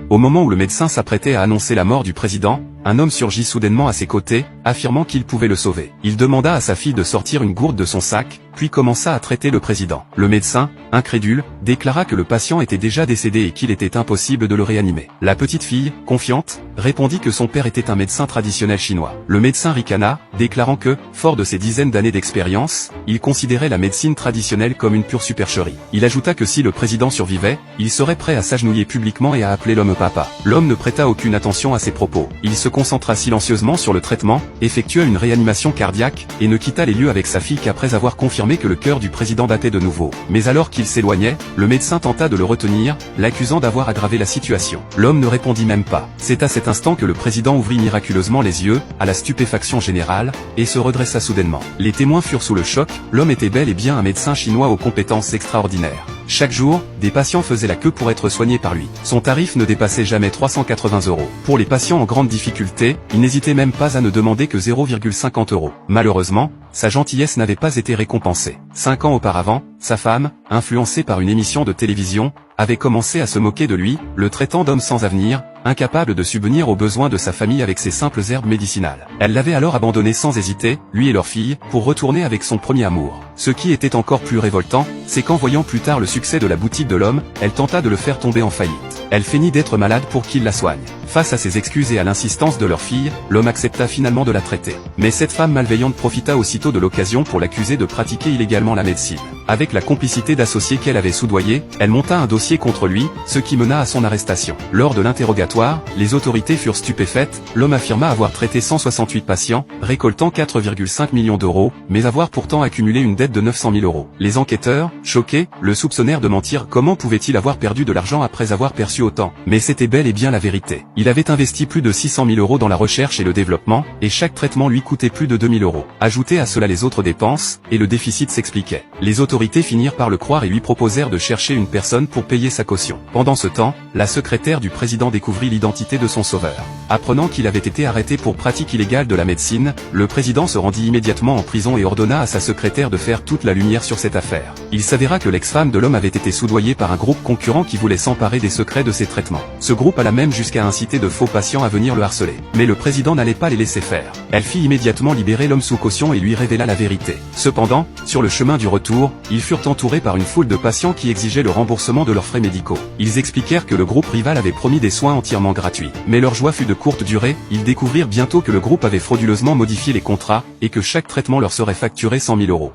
Au moment où le médecin s'apprêtait à annoncer la mort du président, un homme surgit soudainement à ses côtés, affirmant qu'il pouvait le sauver. Il demanda à sa fille de sortir une gourde de son sac, puis commença à traiter le président. Le médecin, incrédule, déclara que le patient était déjà décédé et qu'il était impossible de le réanimer. La petite fille, confiante, répondit que son père était un médecin traditionnel chinois. Le médecin ricana, déclarant que, fort de ses dizaines d'années d'expérience, il considérait la médecine traditionnelle comme une pure supercherie. Il ajouta que si le président survivait, il serait prêt à s'agenouiller publiquement et à appeler l'homme papa. L'homme ne prêta aucune attention à ses propos. Il se concentra silencieusement sur le traitement, effectua une réanimation cardiaque, et ne quitta les lieux avec sa fille qu'après avoir confirmé que le cœur du président battait de nouveau. Mais alors qu'il s'éloignait, le médecin tenta de le retenir, l'accusant d'avoir aggravé la situation. L'homme ne répondit même pas. C'est à cet instant que le président ouvrit miraculeusement les yeux, à la stupéfaction générale, et se redressa soudainement. Les témoins furent sous le choc, l'homme était bel et bien un médecin chinois aux compétences extraordinaires. Chaque jour, des patients faisaient la queue pour être soignés par lui. Son tarif ne dépassait jamais 380 €. Pour les patients en grande difficulté, il n'hésitait même pas à ne demander que 0,50 €. Malheureusement, sa gentillesse n'avait pas été récompensée. 5 ans auparavant, sa femme, influencée par une émission de télévision, avait commencé à se moquer de lui, le traitant d'homme sans avenir, incapable de subvenir aux besoins de sa famille avec ses simples herbes médicinales. Elle l'avait alors abandonné sans hésiter, lui et leur fille, pour retourner avec son premier amour. Ce qui était encore plus révoltant, c'est qu'en voyant plus tard le succès de la boutique de l'homme, elle tenta de le faire tomber en faillite. Elle feignit d'être malade pour qu'il la soigne. Face à ses excuses et à l'insistance de leur fille, l'homme accepta finalement de la traiter. Mais cette femme malveillante profita aussitôt de l'occasion pour l'accuser de pratiquer illégalement la médecine. Avec la complicité d'associés qu'elle avait soudoyés, elle monta un dossier contre lui, ce qui mena à son arrestation. Lors de l'interrogatoire, les autorités furent stupéfaites, l'homme affirma avoir traité 168 patients, récoltant 4,5 millions d'euros, mais avoir pourtant accumulé une dette de 900 000 €. Les enquêteurs, choqués, le soupçonnèrent de mentir. Comment pouvait-il avoir perdu de l'argent après avoir perçu autant? Mais c'était bel et bien la vérité. Il avait investi plus de 600 000 € dans la recherche et le développement, et chaque traitement lui coûtait plus de 2 000 €. Ajoutez à cela les autres dépenses, et le déficit s'expliquait. Les autorités finirent par le croire et lui proposèrent de chercher une personne pour payer sa caution. Pendant ce temps, la secrétaire du président découvrit l'identité de son sauveur. Apprenant qu'il avait été arrêté pour pratique illégale de la médecine, le président se rendit immédiatement en prison et ordonna à sa secrétaire de faire toute la lumière sur cette affaire. Il s'avéra que l'ex-femme de l'homme avait été soudoyée par un groupe concurrent qui voulait s'emparer des secrets de ses traitements. Ce groupe alla même jusqu'à inciter de faux patients à venir le harceler. Mais le président n'allait pas les laisser faire. Elle fit immédiatement libérer l'homme sous caution et lui révéla la vérité. Cependant, sur le chemin du retour, ils furent entourés par une foule de patients qui exigeaient le remboursement de leurs frais médicaux. Ils expliquèrent que le groupe rival avait promis des soins entièrement gratuits. Mais leur joie fut de courte durée, ils découvrirent bientôt que le groupe avait frauduleusement modifié les contrats, et que chaque traitement leur serait facturé 100 000 €.